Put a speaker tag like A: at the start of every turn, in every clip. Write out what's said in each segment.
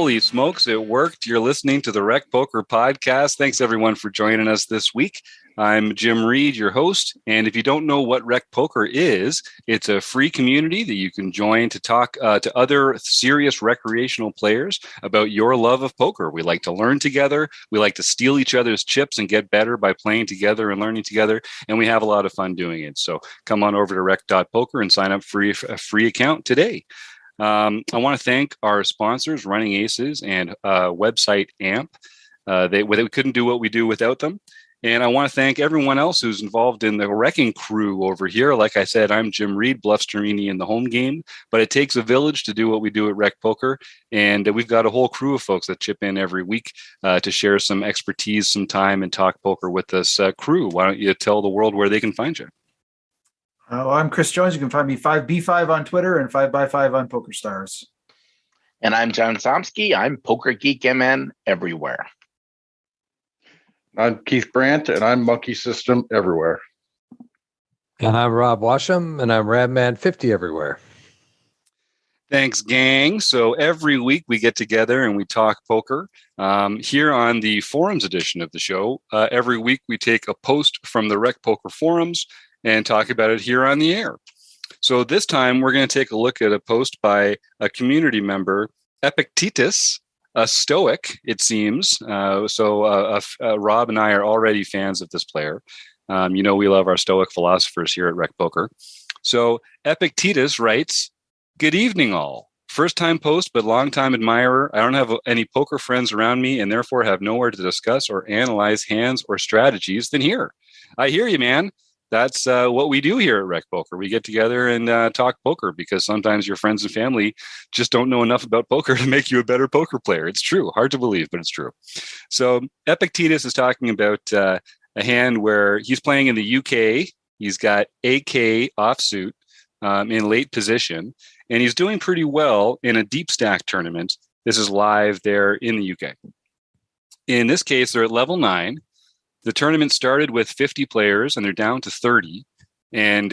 A: Holy smokes, it worked. You're listening to the Rec.Poker podcast. Thanks, everyone, for joining us this week. I'm Jim Reid, your host. And if you don't know what Rec.Poker is, it's a free community that you can join to talk to other serious recreational players about your love of poker. We like to learn together. We like to steal each other's chips and get better by playing together and learning together. And we have a lot of fun doing it. So come on over to rec.poker and sign up for a free account today. I want to thank our sponsors, Running Aces and website AMP. They couldn't do what we do without them. And I want to thank everyone else who's involved in the wrecking crew over here. Like I said, I'm Jim Reid, Bluffsterini in the home game, but it takes a village to do what we do at Rec.Poker. And we've got a whole crew of folks that chip in every week to share some expertise, some time, and talk poker with this crew. Why don't you tell the world where they can find you?
B: I'm Chris Jones. You can find me 5B5 on Twitter and 5x5 on PokerStars.
C: And I'm John Somsky. I'm Poker Geek MN everywhere.
D: I'm Keith Brandt, and I'm Monkey System everywhere.
E: And I'm Rob Washam, and I'm Radman50 everywhere.
A: Thanks, gang. So every week we get together and we talk poker. Here on the forums edition of the show, every week we take a post from the Rec.Poker forums and talk about it here on the air. So this time we're going to take a look at a post by a community member, Epictetus, a Stoic, it seems. Rob and I are already fans of this player. We love our Stoic philosophers here at Rec.Poker. So Epictetus writes, "Good evening, all. First-time post, but long-time admirer. I don't have any poker friends around me and therefore have nowhere to discuss or analyze hands or strategies than here." I hear you, man. That's what we do here at Rec.Poker. We get together and talk poker because sometimes your friends and family just don't know enough about poker to make you a better poker player. It's true. Hard to believe, but it's true. So Epictetus is talking about a hand where he's playing in the UK. He's got AK offsuit in late position, and he's doing pretty well in a deep stack tournament. This is live there in the UK. In this case, they're at level 9. The tournament started with 50 players, and they're down to 30. And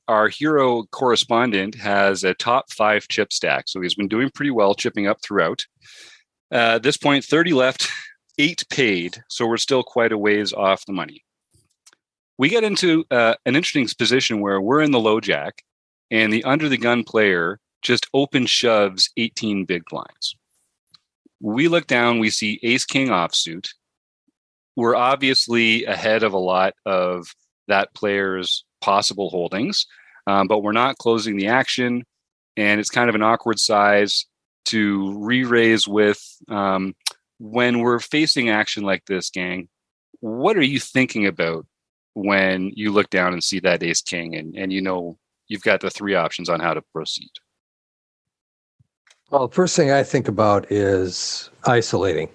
A: our hero correspondent has a top 5 chip stack. So he's been doing pretty well, chipping up throughout. At this point, 30 left, 8 paid. So we're still quite a ways off the money. We get into an interesting position where we're in the low jack, and the under the gun player just open shoves 18 big blinds. We look down, we see ace king offsuit. We're obviously ahead of a lot of that player's possible holdings, but we're not closing the action, and it's kind of an awkward size to re-raise with. When we're facing action like this, gang, what are you thinking about when you look down and see that ace king and you've got the 3 options on how to proceed?
E: Well, the first thing I think about is isolating.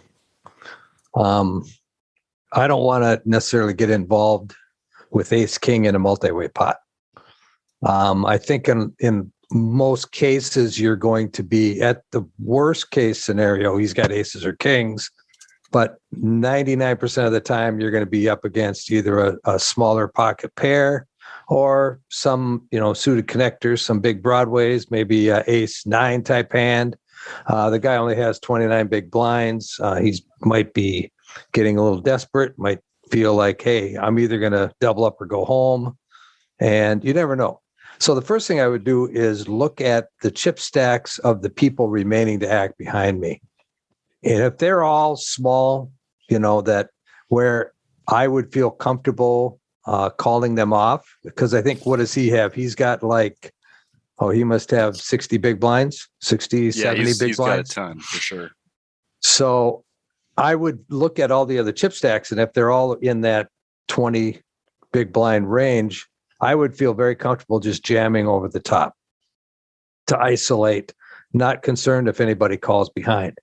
E: I don't want to necessarily get involved with ace king in a multi-way pot. I think in most cases, you're going to be at the worst case scenario. He's got aces or kings, but 99% of the time, you're going to be up against either a smaller pocket pair or some, suited connectors, some big broadways, maybe ace 9 type hand. The guy only has 29 big blinds. He might be getting a little desperate, might feel like, hey, I'm either going to double up or go home, and you never know. So the first thing I would do is look at the chip stacks of the people remaining to act behind me. And if they're all small, that where I would feel comfortable calling them off, because I think, what does he have? He's got he must have 60 big blinds, 60, 70 big blinds. He's got a
A: ton for sure.
E: So I would look at all the other chip stacks, and if they're all in that 20 big blind range, I would feel very comfortable just jamming over the top to isolate, not concerned if anybody calls behind.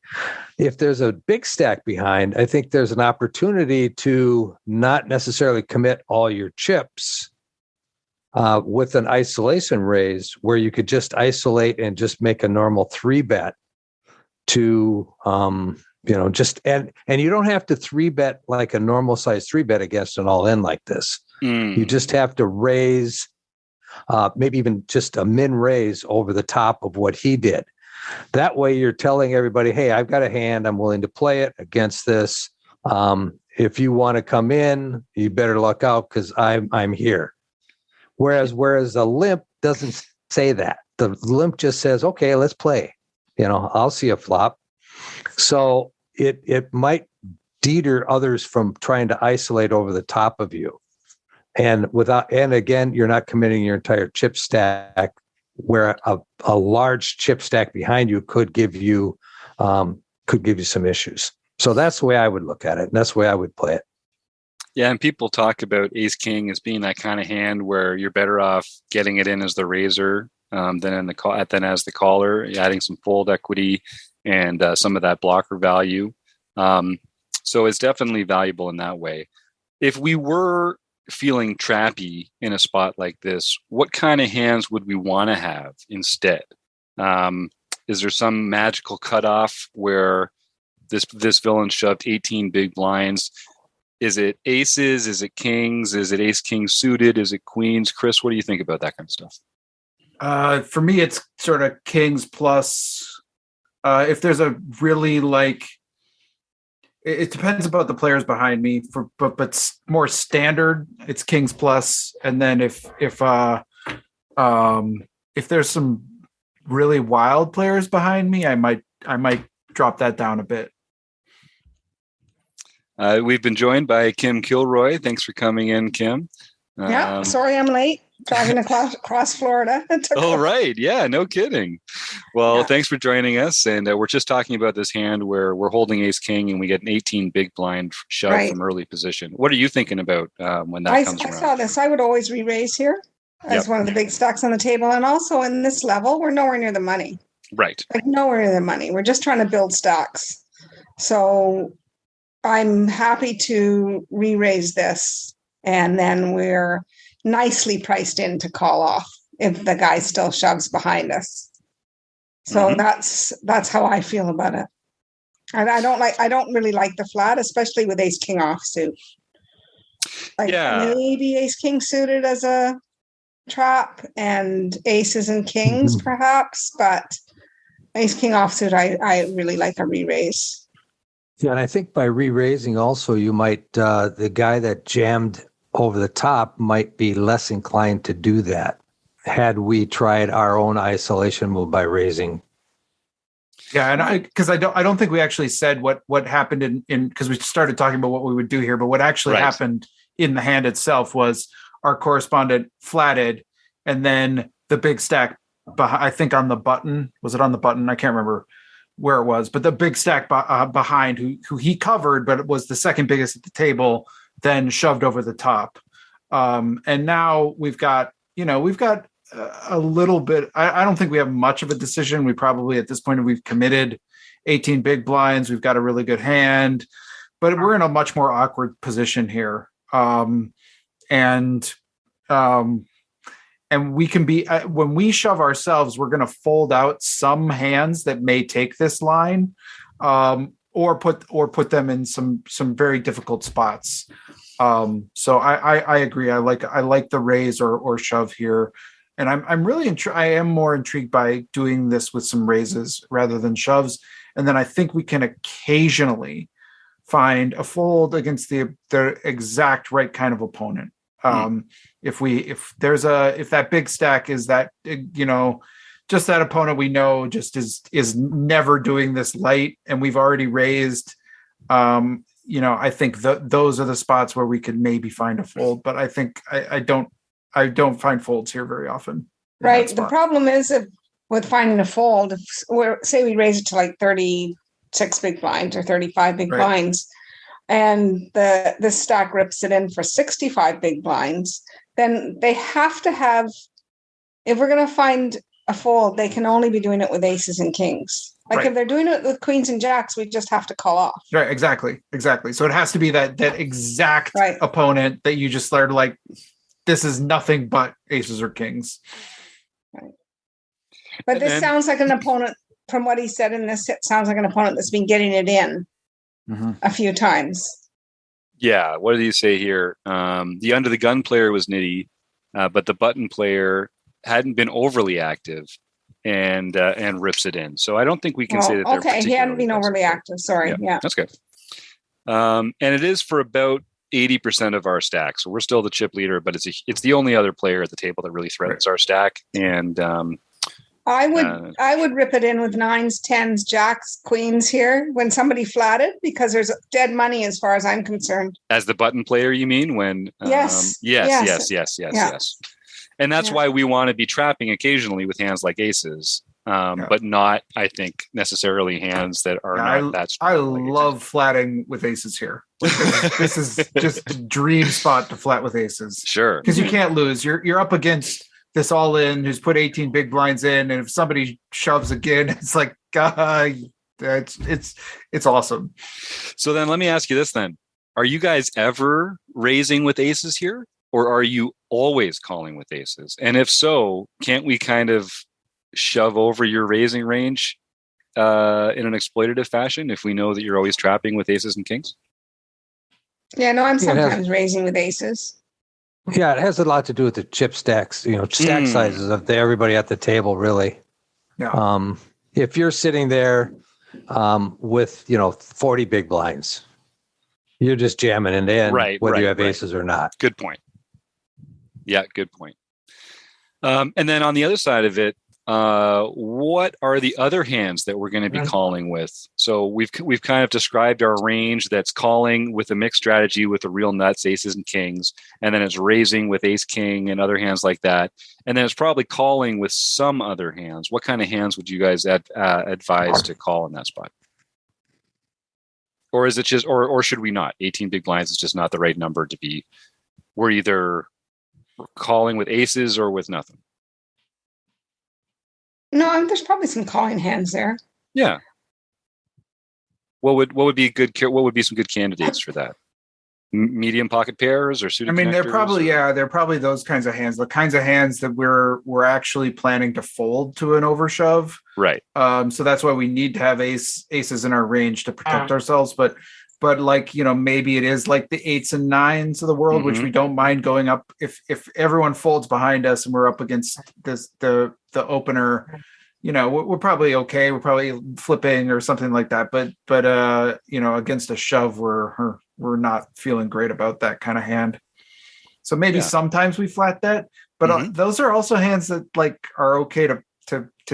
E: If there's a big stack behind, I think there's an opportunity to not necessarily commit all your chips with an isolation raise, where you could just isolate and just make a normal 3-bet to and you don't have to 3-bet like a normal size 3-bet against an all-in like this. You just have to raise, maybe even just a min raise over the top of what he did. That way you're telling everybody, hey, I've got a hand. I'm willing to play it against this. If you want to come in, you better luck out because I'm here. Whereas a limp doesn't say that. The limp just says, okay, let's play. I'll see a flop. So it might deter others from trying to isolate over the top of you. And again, you're not committing your entire chip stack, where a large chip stack behind you could give you some issues. So that's the way I would look at it, and that's the way I would play it.
A: Yeah, and people talk about ace king as being that kind of hand where you're better off getting it in as the raiser than as the caller, adding some fold equity and some of that blocker value. So it's definitely valuable in that way. If we were feeling trappy in a spot like this, what kind of hands would we want to have instead? Is there some magical cutoff where this villain shoved 18 big blinds? Is it aces? Is it kings? Is it ace king suited? Is it queens? Chris, what do you think about that kind of stuff?
B: For me, it's sort of kings plus. If there's a really it depends about the players behind me. But more standard, it's kings plus. And then if there's some really wild players behind me, I might drop that down a bit.
A: We've been joined by Kim Kilroy. Thanks for coming in, Kim.
F: Sorry I'm late. Driving across Florida.
A: Right. Yeah, no kidding. Well, Thanks for joining us. And we're just talking about this hand where we're holding ace king and we get an 18 big blind shove from early position. What are you thinking about when that comes around?
F: I saw this. I would always re-raise here as one of the big stacks on the table. And also in this level, we're nowhere near the money.
A: Right.
F: Nowhere near the money. We're just trying to build stacks. So I'm happy to re-raise this. And then we're nicely priced in to call off if the guy still shoves behind us. So that's how I feel about it. And I don't really like the flat, especially with ace king offsuit. Maybe ace king suited as a trap and aces and kings perhaps, but ace king offsuit I really like a re-raise.
E: Yeah, and I think by re-raising also you might the guy that jammed over the top might be less inclined to do that had we tried our own isolation move by raising.
B: Yeah, and I don't think we actually said what happened in because we started talking about what we would do here, but what actually happened in the hand itself was our correspondent flatted, and then the big stack I think on the button, was it on the button? I can't remember where it was, but the big stack behind who he covered, but it was the second biggest at the table, then shoved over the top. And now we've got a little bit. I don't think we have much of a decision. We probably at this point we've committed 18 big blinds. We've got a really good hand, but we're in a much more awkward position here. And we can be when we shove ourselves, we're going to fold out some hands that may take this line, or put them in some very difficult spots. So I agree. I like the raise or shove here. And I'm really I am more intrigued by doing this with some raises rather than shoves. And then I think we can occasionally find a fold against the exact right kind of opponent. If that big stack is that, just that opponent we know just is never doing this light, and we've already raised, I think those are the spots where we could maybe find a fold, but I think I don't find folds here very often.
F: Right. The problem is with finding a fold, say we raise it to like 36 big blinds or 35 big blinds, and the stack rips it in for 65 big blinds, then they have to have, if we're going to find a fold, they can only be doing it with aces and kings. If they're doing it with queens and jacks, we just have to call off.
B: Right, exactly. So it has to be that exact opponent that you just started like, this is nothing but aces or kings.
F: Right. But this sounds like an opponent, from what he said in this, it sounds like an opponent that's been getting it in a few times.
A: Yeah, what did he say here? The under the gun player was nitty, but the button player hadn't been overly active. and rips it in. So I don't think we can say that they're
F: okay. He hadn't been
A: particularly
F: overly
A: aggressive.
F: active. Sorry. Yeah.
A: That's good. And it is for about 80% of our stack. So we're still the chip leader, but it's the only other player at the table that really threatens our stack. And
F: I would rip it in with 9s, 10s, jacks, queens here when somebody flatted, because there's dead money as far as I'm concerned.
A: as the button player, you mean? When
F: Yes.
A: Yes. And that's why we want to be trapping occasionally with hands like aces, but not, I think, necessarily hands that are not that strong.
B: I love flatting with aces here. This is just a dream spot to flat with aces.
A: Sure.
B: Because you can't lose. You're up against this all in who's put 18 big blinds in, and if somebody shoves again, it's like it's awesome.
A: So then let me ask you this then. Are you guys ever raising with aces here? Or are you always calling with aces? And if so, can't we kind of shove over your raising range in an exploitative fashion if we know that you're always trapping with aces and kings?
F: Yeah, no, I'm sometimes raising with aces.
E: Yeah, it has a lot to do with the chip stacks, stack sizes of everybody at the table, really.
B: Yeah.
E: If you're sitting there with, 40 big blinds, you're just jamming it in, whether you have aces or not.
A: Good point. Yeah, good point. And then on the other side of it, what are the other hands that we're going to be calling with? So we've kind of described our range that's calling with a mixed strategy with the real nuts, aces and kings, and then it's raising with ace king and other hands like that, and then it's probably calling with some other hands. What kind of hands would you guys advise to call in that spot? Or is it just, or should we not? 18 big blinds is just not the right number to be. We're either calling with aces or with nothing.
F: No, there's probably some calling hands there.
A: Yeah. What would be good? What would be some good candidates for that? Medium pocket pairs or suited.
B: They're probably those kinds of hands. The kinds of hands that we're actually planning to fold to an overshove.
A: Right.
B: So that's why we need to have aces in our range to protect ourselves. But maybe it is like the 8s and 9s of the world, which we don't mind going up if everyone folds behind us and we're up against the opener. We're probably okay. We're probably flipping or something like that. But against a shove, we're not feeling great about that kind of hand. So maybe sometimes we flat that, but those are also hands that are okay to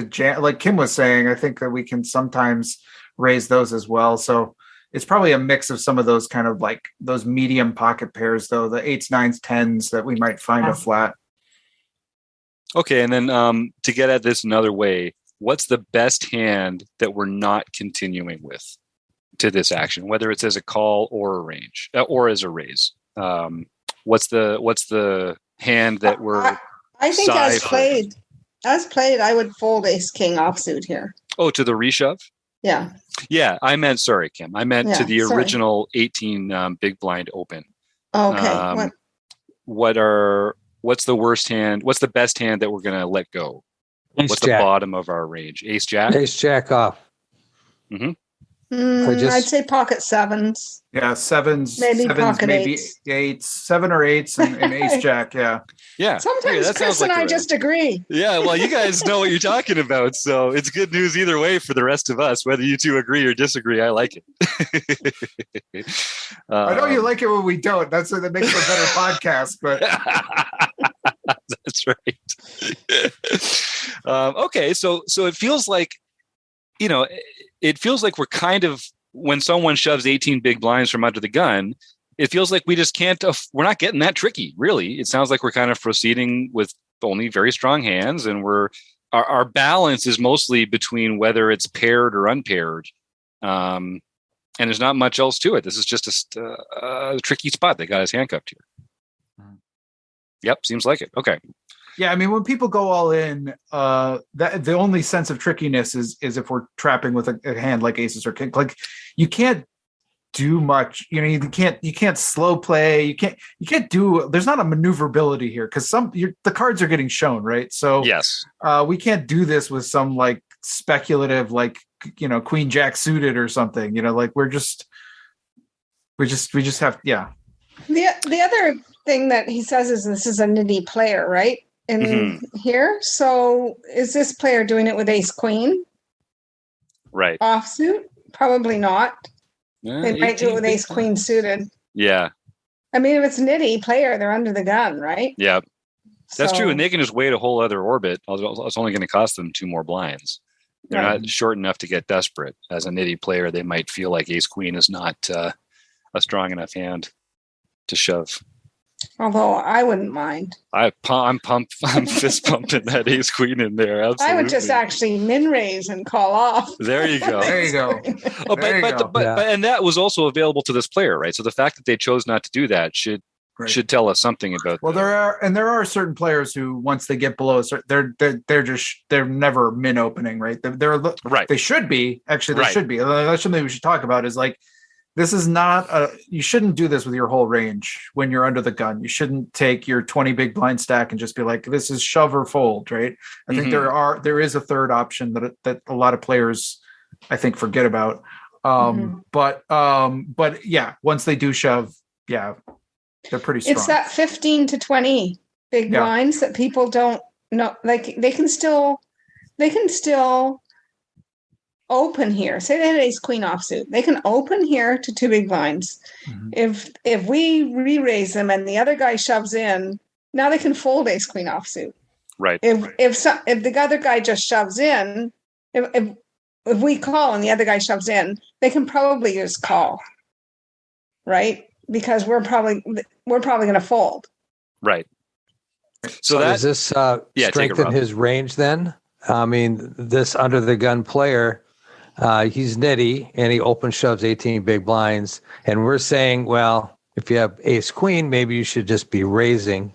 B: jam. Like Kim was saying, I think that we can sometimes raise those as well. So it's probably a mix of some of those kind of those medium pocket pairs, though, the 8s, 9s, 10s that we might find a flat.
A: Okay. And then to get at this another way, what's the best hand that we're not continuing with to this action, whether it's as a call or a range or as a raise? What's the hand that we're
F: I think as played, I would fold ace king offsuit here.
A: Oh, to the reshove?
F: Yeah.
A: Yeah, I meant, sorry, Kim. I meant to the original 18 big blind open.
F: Okay.
A: What's the worst hand? What's the best hand that we're going to let go? What's the bottom of our range? Ace jack?
E: Ace jack off.
A: Mm-hmm.
F: I'd say pocket 7s.
B: Yeah, 7s.
F: Maybe
B: 7s,
F: pocket
B: maybe
F: 8s.
B: 7 or 8s and ace jack. Yeah.
A: Yeah.
F: Sometimes Chris and I just agree.
A: Yeah. Well, you guys know what you're talking about. So it's good news either way for the rest of us, whether you two agree or disagree. I like it.
B: I know you like it when we don't. That makes for a better podcast, but.
A: That's right. Okay. So it feels like, it feels like we're kind of, when someone shoves 18 big blinds from under the gun, it feels like we just can't, we're not getting that tricky, really. It sounds like we're kind of proceeding with only very strong hands, and our balance is mostly between whether it's paired or unpaired. And there's not much else to it. This is just a tricky spot that got us handcuffed here. Yep. Seems like it. Okay.
B: Yeah, when people go all in, that the only sense of trickiness is if we're trapping with a hand like aces or king. Like you can't do much. You can't slow play. You can't do. There's not a maneuverability here because the cards are getting shown, right? So
A: yes,
B: we can't do this with some speculative queen jack suited or something. We just have The
F: other thing that he says is this is a nitty player, right? in here. So is this player doing it with ace queen
A: Right.
F: offsuit? Probably not.
A: Yeah,
F: They might do
A: 18
F: it with
A: big
F: ace queen
A: blinds.
F: suited.
A: Yeah.
F: I mean, if it's nitty player, they're under the gun, right?
A: Yeah. That's true.
F: So-
A: And they can just wait a whole other orbit. It's only going to cost them 2 more blinds. They're
F: Right.
A: not short enough to get desperate. As a nitty player, they might feel like ace queen is not a strong enough hand to shove.
F: Although I wouldn't mind.
A: I'm pumped. I'm fist pumping that ace queen in there. Absolutely.
F: I would just actually min raise and call off.
A: There you go.
B: There you go.
A: Oh,
B: There you go.
A: but and that was also available to this player, right? So the fact that they chose not to do that should tell us something about.
B: Well, there are certain players who, once they get below, they're never min opening, right? They're
A: right.
B: They should be actually. They
A: Right.
B: should be. That's something we should talk about. Is like, this is not you shouldn't do this with your whole range when you're under the gun. You shouldn't take your 20 big blind stack and just be like, this is shove or fold, right? I think there is a third option that a lot of players, I think, forget about. But yeah, once they do shove, yeah, they're pretty strong.
F: It's that 15 to 20 big blinds that people don't know. Like they can still open here. Say they had ace queen offsuit. They can open here to 2 big blinds. If we re-raise them and the other guy shoves in, now they can fold ace queen offsuit.
A: Right.
F: If the other guy just shoves in, if we call and the other guy shoves in, they can probably just call. Right? Because we're probably going to fold.
A: Right. So
E: does this strengthen his range then? I mean, this under the gun player, he's nitty and he open shoves 18 big blinds. And we're saying, well, if you have ace queen, maybe you should just be raising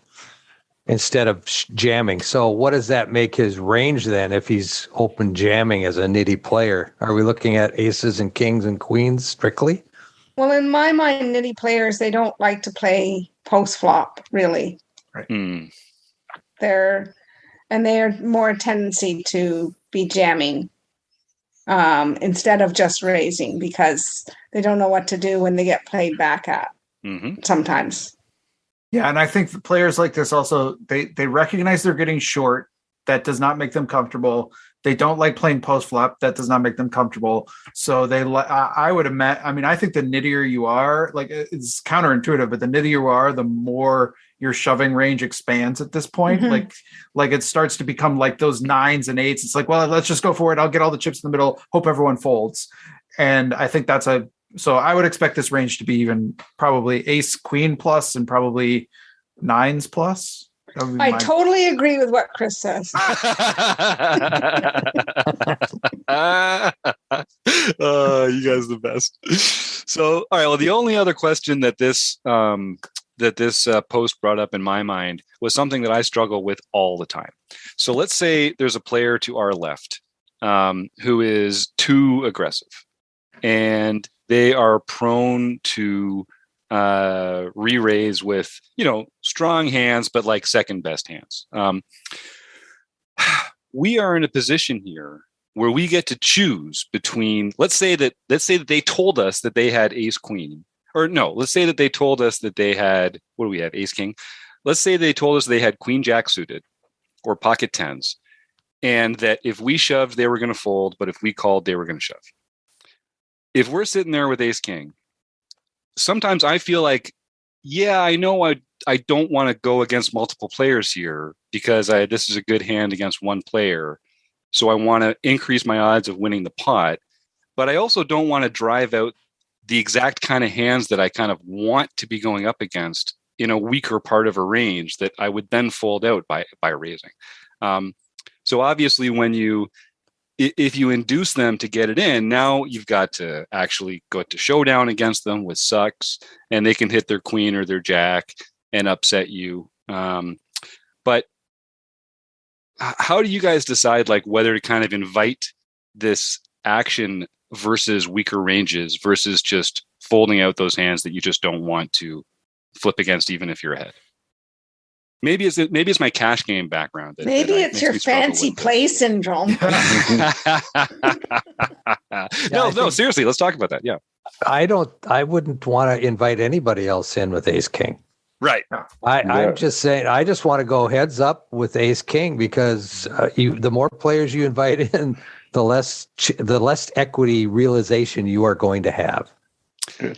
E: instead of jamming. So what does that make his range then if he's open jamming as a nitty player? Are we looking at aces and kings and queens strictly?
F: Well, in my mind, nitty players, they don't like to play post flop, really.
B: Right.
F: They're more a tendency to be jamming instead of just raising because they don't know what to do when they get played back at sometimes.
B: Yeah, and I think the players like this also, they recognize they're getting short. That does not make them comfortable. They don't like playing post flop. That does not make them comfortable. So I would imagine. I mean, I think the nittier you are, like it's counterintuitive, but the nittier you are, the more your shoving range expands at this point. Like it starts to become like those 9s and 8s. It's like, well, let's just go for it. I'll get all the chips in the middle. Hope everyone folds. And I think so I would expect this range to be even probably ace queen plus and probably 9s plus.
F: I totally agree with what Chris says.
A: You guys are the best. So, all right. Well, the only other question that this post brought up in my mind was something that I struggle with all the time. So let's say there's a player to our left who is too aggressive, and they are prone to re-raise with, strong hands, but like second best hands. We are in a position here where we get to choose between, let's say that they told us that they had ace queen, or no, let's say that they told us that they had, what do we have? Ace king. Let's say they told us they had queen jack suited or pocket tens, and that if we shoved, they were going to fold, but if we called, they were going to shove. If we're sitting there with ace king, sometimes I feel like, yeah, I know I don't want to go against multiple players here because this is a good hand against one player. So I want to increase my odds of winning the pot. But I also don't want to drive out the exact kind of hands that I kind of want to be going up against in a weaker part of a range that I would then fold out by raising. So obviously if you induce them to get it in, now you've got to actually go to showdown against them with sucks, and they can hit their queen or their jack and upset you. But how do you guys decide whether to kind of invite this action versus weaker ranges versus just folding out those hands that you just don't want to flip against, even if you're ahead? Maybe it's my cash game background.
F: Maybe it's your fancy play syndrome.
A: No, seriously, let's talk about that. Yeah.
E: I wouldn't want to invite anybody else in with ace king.
A: Right.
E: I'm just saying, I just want to go heads up with ace king because the more players you invite in, the less equity realization you are going to have.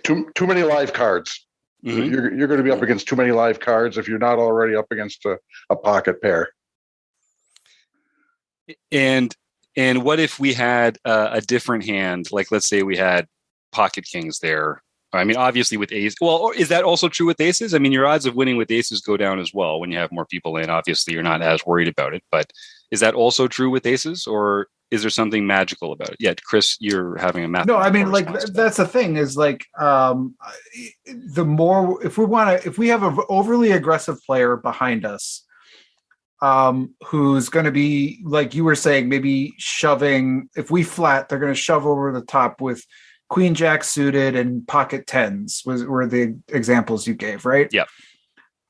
D: Too many live cards.
A: Mhm.
D: You're going to be up against too many live cards if you're not already up against a pocket pair.
A: And what if we had a different hand? Like, let's say we had pocket kings there. I mean, obviously with ace. Well, is that also true with aces? I mean, your odds of winning with aces go down as well when you have more people in. Obviously, you're not as worried about it. But is that also true with aces, or is there something magical about it? Yeah, Chris, you're having a math.
B: No, I mean, like that's the thing is like the more if we have an overly aggressive player behind us, who's going to be like you were saying, maybe shoving. If we flat, they're going to shove over the top with queen jack suited and pocket tens were the examples you gave, right?
A: Yeah.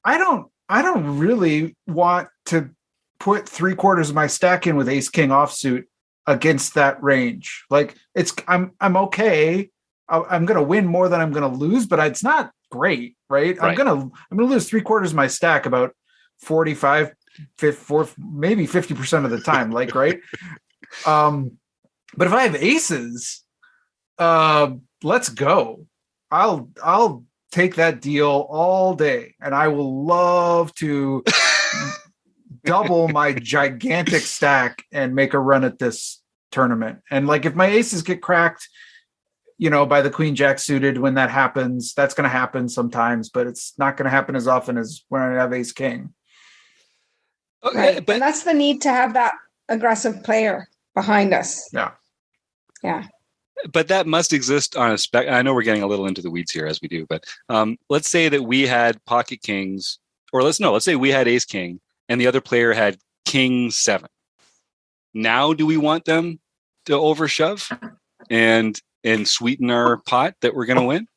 B: I don't really want to put 3/4 of my stack in with ace king offsuit against that range. Like I'm okay. I'm going to win more than I'm going to lose, but it's not great, right? I'm going to lose 3/4 of my stack about 45, 54, maybe 50% of the time, like, right? But if I have aces, let's go. I'll take that deal all day, and I will love to double my gigantic stack and make a run at this tournament. And like, if my aces get cracked, by the queen jack suited, when that happens, that's going to happen sometimes, but it's not going to happen as often as when I have ace king.
A: Okay,
F: right. And that's the need to have that aggressive player behind us.
B: Yeah.
A: But that must exist on a spec. I know we're getting a little into the weeds here as we do, but let's say that we had pocket kings, or let's say we had ace king and the other player had king 7. Now, do we want them to overshove and sweeten our pot that we're going to win?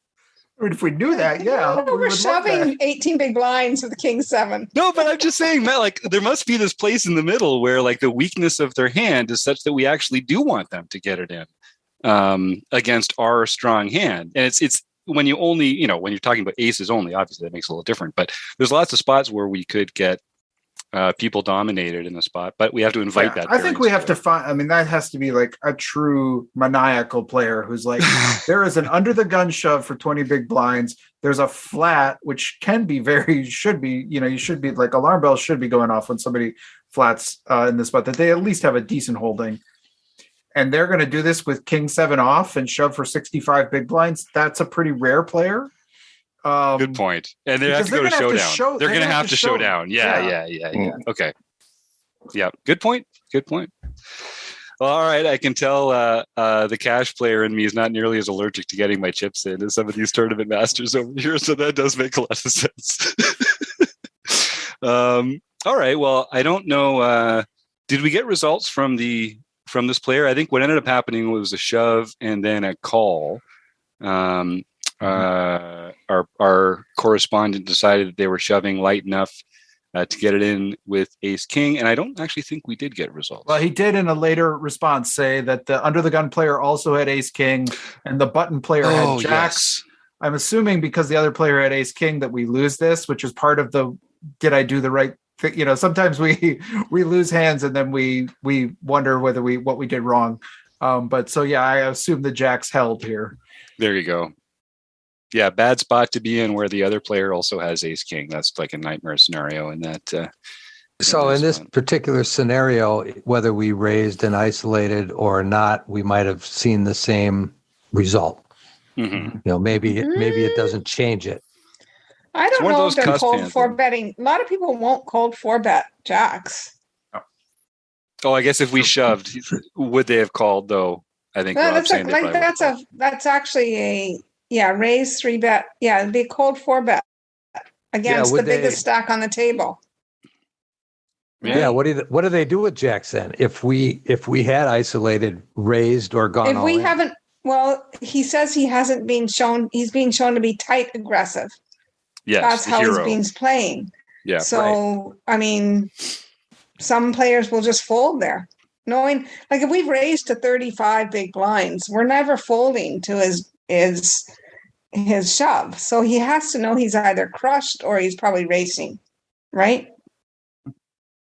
B: If we do that, yeah.
F: We're shoving 18 big blinds with the king 7.
A: No, but I'm just saying, Matt, like, there must be this place in the middle where like the weakness of their hand is such that we actually do want them to get it in against our strong hand. And it's when you only, when you're talking about aces only, obviously that makes it a little different, but there's lots of spots where we could get people dominated in the spot, but we have to invite that.
B: I think we have to find, that has to be like a true maniacal player who's like, there is an under the gun shove for 20 big blinds. There's a flat, which can be should be like alarm bells should be going off when somebody flats in the spot, that they at least have a decent holding. And they're going to do this with king 7 off and shove for 65 big blinds. That's a pretty rare player.
A: Good point. And they have to go to showdown. They're going to have to show down. Yeah. Okay. Yeah. Good point. Well, all right. I can tell the cash player in me is not nearly as allergic to getting my chips in as some of these tournament masters over here. So that does make a lot of sense. All right. Well, I don't know. Did we get results from this player? I think what ended up happening was a shove and then a call. Our correspondent decided that they were shoving light enough to get it in with ace king, and I don't actually think we did get results.
B: Well, he did in a later response say that the under the gun player also had ace king and the button player had jacks. Yes. I'm assuming because the other player had ace king that we lose this, which is part of the did I do the right thing? Sometimes we lose hands and then we wonder whether what we did wrong. But so yeah, I assume the jacks held here.
A: There you go. Yeah, bad spot to be in where the other player also has ace king. That's like a nightmare scenario in that.
E: So in this particular scenario, whether we raised and isolated or not, we might have seen the same result. Mm-hmm. Maybe it doesn't change it.
F: I don't know if they're cold 4-betting. A lot of people won't cold 4-bet jacks.
A: Oh, I guess if we shoved, would they have called though? I think
F: that's actually a raise 3-bet. Yeah, it'd be a cold 4-bet against the biggest stack on the table.
E: Yeah, what do they do with jacks then? If we had isolated, raised, or gone,
F: if we haven't, well, he says he hasn't been shown. He's being shown to be tight aggressive.
A: Yes,
F: that's how he's been playing.
A: Yeah.
F: So some players will just fold there, knowing like if we've raised to 35 big blinds, we're never folding to his his shove. So he has to know he's either crushed or he's probably racing, right?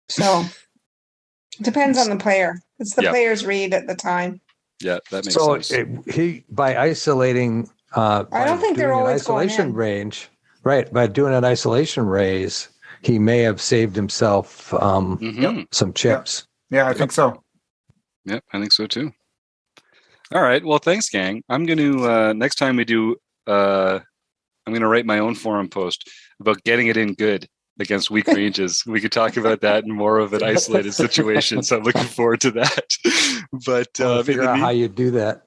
F: So it depends on the player. It's the player's read at the time.
A: Yeah, that makes
E: So
A: sense.
E: he by isolating,
F: I don't think they're always going
E: isolation
F: in.
E: range, right? By doing an isolation raise, he may have saved himself some chips.
B: Yeah, I think so.
A: Yep, I think so too. All right. Well, thanks, gang. I'm going to, next time we do, I'm going to write my own forum post about getting it in good against weak ranges. We could talk about that in more of an isolated situation. So I'm looking forward to that. But
E: Figure out how you do that.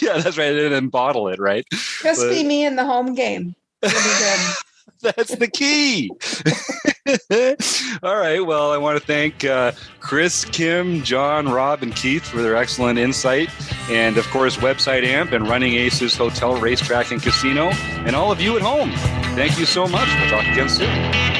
A: Yeah, that's right. And then bottle it, right?
F: Just be me in the home game. It'll be good.
A: That's the key. All right. Well, I want to thank Chris, Kim, John, Rob, and Keith for their excellent insight. And, of course, Website Amp and Running Aces Hotel, Racetrack, and Casino. And all of you at home, thank you so much. We'll talk again soon.